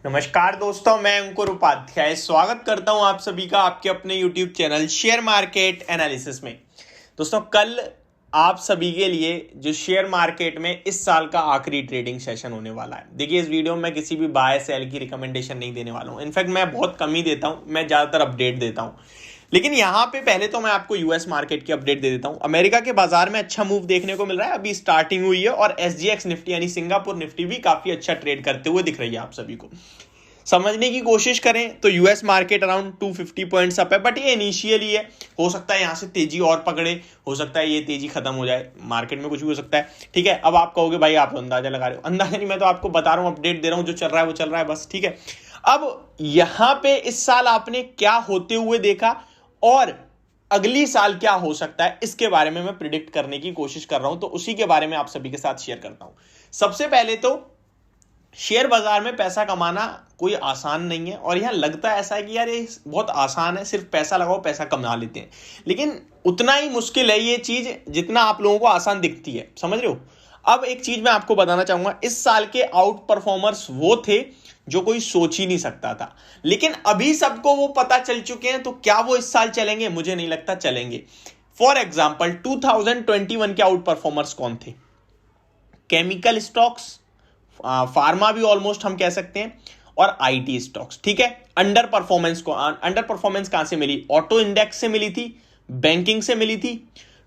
नमस्कार दोस्तों, मैं अंकुर उपाध्याय स्वागत करता हूं आप सभी का आपके अपने YouTube channel share market analysis में। दोस्तों, कल आप सभी के लिए जो शेयर मार्केट में इस साल का आखिरी ट्रेडिंग सेशन होने वाला है। देखिए, इस वीडियो में मैं किसी भी बाय सेल की रिकमेंडेशन नहीं देने वाला हूं। इनफैक्ट मैं बहुत कम ही देता हूं, मैं ज्यादातर अपडेट देता हूं। लेकिन यहां पे पहले तो मैं आपको यूएस मार्केट की अपडेट दे देता हूं। अमेरिका के बाजार में अच्छा मूव देखने को मिल रहा है, अभी स्टार्टिंग हुई है और एसजीएक्स निफ्टी यानी सिंगापुर निफ्टी भी काफी अच्छा ट्रेड करते हुए दिख रही है। आप सभी को समझने की कोशिश करें तो US market around 250 points up है, बट ये इनिशियली है। हो सकता है यहां से तेजी और पकड़े, हो सकता है ये तेजी खत्म हो जाए। मार्केट में कुछ भी हो सकता है, ठीक है। अब आप कहोगे भाई आप अंदाजा लगा रहे हो। अंदाजा नहीं, मैं तो आपको बता रहा हूं, अपडेट दे रहा हूं। जो चल रहा है वो चल रहा है, बस, ठीक है। अब यहां पे इस साल आपने क्या होते हुए देखा और अगली साल क्या हो सकता है, इसके बारे में मैं प्रिडिक्ट करने की कोशिश कर रहा हूं। तो उसी के बारे में आप सभी के साथ शेयर करता हूं। सबसे पहले तो शेयर बाजार में पैसा कमाना कोई आसान नहीं है, और यहां लगता है ऐसा है कि यार ये बहुत आसान है, सिर्फ पैसा लगाओ पैसा कमा लेते हैं। लेकिन उतना ही मुश्किल है ये चीज जितना आप लोगों को आसान दिखती है, समझ रहे हो। अब एक चीज मैं आपको बताना चाहूंगा, इस साल के आउट परफॉर्मर्स वो थे जो कोई सोच ही नहीं सकता था, लेकिन अभी सबको वो पता चल चुके हैं। तो क्या वो इस साल चलेंगे? मुझे नहीं लगता चलेंगे। फॉर एग्जाम्पल 2021 के आउट परफॉर्मर्स कौन थे? केमिकल स्टॉक्स, फार्मा भी ऑलमोस्ट हम कह सकते हैं, और आईटी स्टॉक्स, ठीक है। अंडर परफॉर्मेंस कहां से मिली? ऑटो इंडेक्स से मिली थी, बैंकिंग से मिली थी।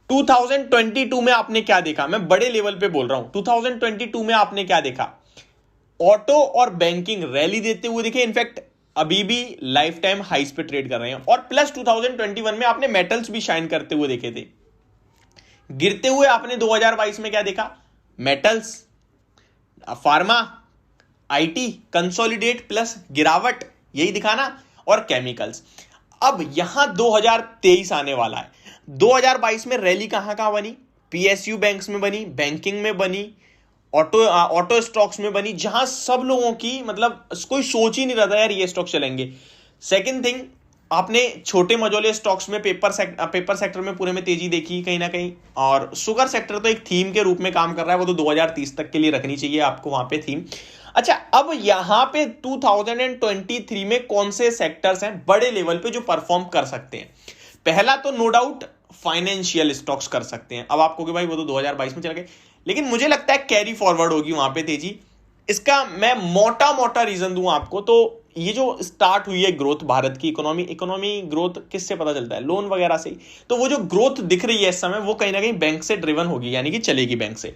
2022 में आपने क्या देखा? मैं बड़े लेवल पे बोल रहा हूं। 2022 में आपने क्या देखा? ऑटो और बैंकिंग रैली देते हुए दिखे, इनफैक्ट अभी भी लाइफ टाइम हाइस पे ट्रेड कर रहे हैं। और प्लस 2021 में आपने मेटल्स भी शाइन करते हुए देखे थे। गिरते हुए आपने 2022 में क्या देखा? Metals, pharma, IT consolidate plus गिरावट, यही दिखा ना, और केमिकल्स। अब यहां 2023 आने वाला है। 2022 में रैली कहां कहां बनी? पीएसयू बैंक्स में बनी, बैंकिंग में बनी, ऑटो स्टॉक्स में बनी, जहां सब लोगों की मतलब कोई सोच ही नहीं रहा था यार ये स्टॉक चलेंगे। सेकंड थिंग, आपने छोटे मझोले स्टॉक्स में पेपर सेक्टर में पूरे में तेजी देखी कहीं ना कहीं। और शुगर सेक्टर तो एक थीम के रूप में काम कर रहा है, वो तो 2030 तक के लिए रखनी चाहिए आपको वहां पे थीम। अच्छा, अब यहां पे 2023 में कौन से सेक्टर्स हैं बड़े लेवल पे जो परफॉर्म कर सकते हैं? पहला तो नो डाउट फाइनेंशियल स्टॉक्स कर सकते हैं। अब आपको कि भाई वो तो 2022 में चल गए, लेकिन मुझे लगता है कैरी फॉरवर्ड होगी वहां पे तेजी। इसका मैं मोटा मोटा रीजन दूं आपको, तो ये जो स्टार्ट हुई है ग्रोथ भारत की इकोनॉमी ग्रोथ किससे पता चलता है? लोन वगैरह से। तो वो जो ग्रोथ दिख रही है इस समय, वो कहीं ना कहीं बैंक से ड्रिवन होगी, यानी कि चलेगी बैंक से।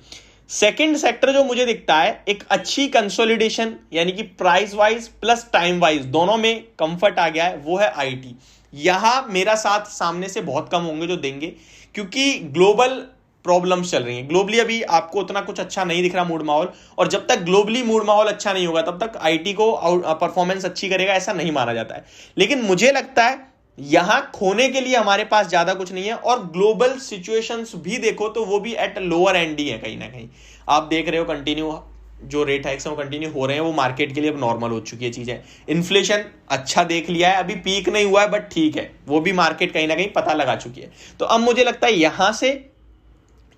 सेकंड सेक्टर जो मुझे दिखता है, एक अच्छी कंसोलिडेशन, यानी कि price wise plus time wise दोनों में कंफर्ट आ गया है, वो है आईटी। यहां मेरा साथ सामने से बहुत कम होंगे जो देंगे, क्योंकि ग्लोबल प्रॉब्लम्स चल रही हैं। ग्लोबली अभी आपको उतना कुछ अच्छा नहीं दिख रहा मूड माहौल, और जब तक ग्लोबली मूड माहौल अच्छा नहीं होगा तब तक आईटी को परफॉर्मेंस अच्छी करेगा ऐसा नहीं माना जाता है। लेकिन मुझे लगता है यहां खोने के लिए हमारे पास ज्यादा कुछ नहीं है, और ग्लोबल सिचुएशंस भी देखो तो वो भी एट लोअर एंड ही है कहीं ना कहीं। आप देख रहे हो कंटिन्यू जो रेट हाइक्स हैं वो कंटिन्यू हो रहे हैं, वो मार्केट के लिए अब नॉर्मल हो चुकी है चीजें। इन्फ्लेशन अच्छा देख लिया है, अभी पीक नहीं हुआ है बट ठीक है, वो भी मार्केट कहीं ना कहीं पता लगा चुकी है। तो अब मुझे लगता है यहां से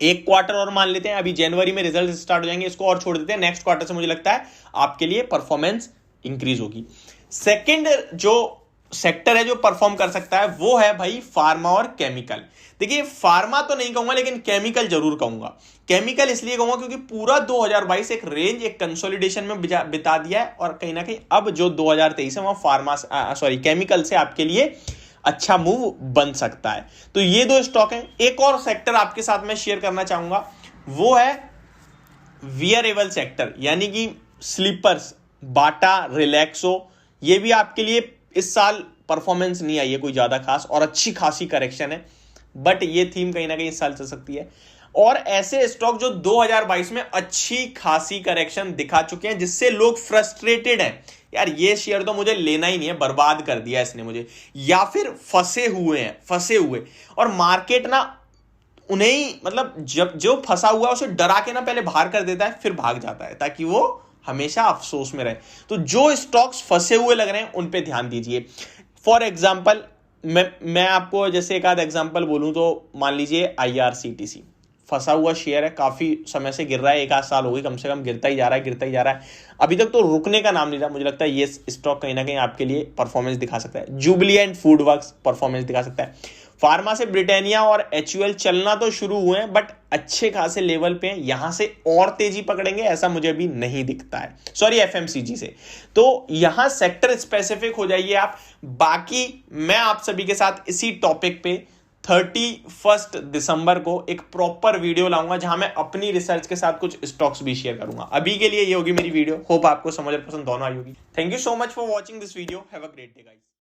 एक क्वार्टर और मान लेते हैं, अभी जनवरी में रिजल्ट स्टार्ट हो जाएंगे, इसको और छोड़ देते हैं। नेक्स्ट क्वार्टर से मुझे लगता है आपके लिए परफॉर्मेंस इंक्रीज होगी। सेकंड जो सेक्टर है जो परफॉर्म कर सकता है वो है भाई फार्मा और केमिकल। देखिए, फार्मा तो नहीं कहूंगा लेकिन केमिकल जरूर कहूंगा। केमिकल इसलिए कहूंगा क्योंकि पूरा 2022 एक रेंज, एक कंसोलिडेशन में बिता दिया है, और कहीं ना कहीं अब जो 2023 है वह केमिकल से आपके लिए अच्छा मूव बन सकता है। तो ये दो स्टॉक हैं। एक और सेक्टर आपके साथ मैं शेयर करना चाहूंगा, वो है वियरेबल सेक्टर, यानी कि स्लीपर्स, बाटा, रिलैक्सो। ये भी आपके लिए इस साल परफॉर्मेंस नहीं आई है कोई ज्यादा खास, और अच्छी खासी करेक्शन है, बट ये थीम कहीं ना कहीं इस साल चल सकती है। और ऐसे स्टॉक जो 2022 में अच्छी खासी करेक्शन दिखा चुके हैं, जिससे लोग फ्रस्ट्रेटेड हैं, यार ये शेयर तो मुझे लेना ही नहीं है, बर्बाद कर दिया इसने मुझे, या फिर फंसे हुए। और मार्केट ना उन्हें मतलब जब जो फंसा हुआ है उसे डरा के ना पहले बाहर कर देता है, फिर भाग जाता है, ताकि वो हमेशा अफसोस में रहे। तो जो स्टॉक्स फंसे हुए लग रहे हैं उन पे ध्यान दीजिए। फॉर एग्जाम्पल मैं आपको जैसे एक आध एग्जाम्पल बोलूं तो मान लीजिए IRCTC, फंसा हुआ शेयर है, काफी समय से गिर रहा है, 1 आध साल हो गई कम से कम, गिरता ही जा रहा है, गिरता ही जा रहा है, अभी तक तो रुकने का नाम नहीं रहा। मुझे लगता है ये स्टॉक कहीं ना कहीं आपके लिए परफॉर्मेंस दिखा सकता है। जुबिलिएंट फूडवर्क्स परफॉर्मेंस दिखा सकता है। फार्मा से ब्रिटानिया और HUL चलना तो शुरू हुए हैं, बट अच्छे खासे लेवल पे हैं, यहां से और तेजी पकड़ेंगे ऐसा मुझे अभी नहीं दिखता है। सॉरी, FMCG से। तो यहां सेक्टर स्पेसिफिक हो जाइए आप। बाकी मैं आप सभी के साथ इसी टॉपिक पे 31 दिसंबर को एक प्रॉपर वीडियो लाऊंगा, जहां मैं अपनी रिसर्च के साथ कुछ स्टॉक्स भी शेयर करूंगा। अभी के लिए ये होगी मेरी वीडियो। होप आपको समझ और पसंद दोनों आई होगी। Thank you so much for watching this video. Have a great day guys.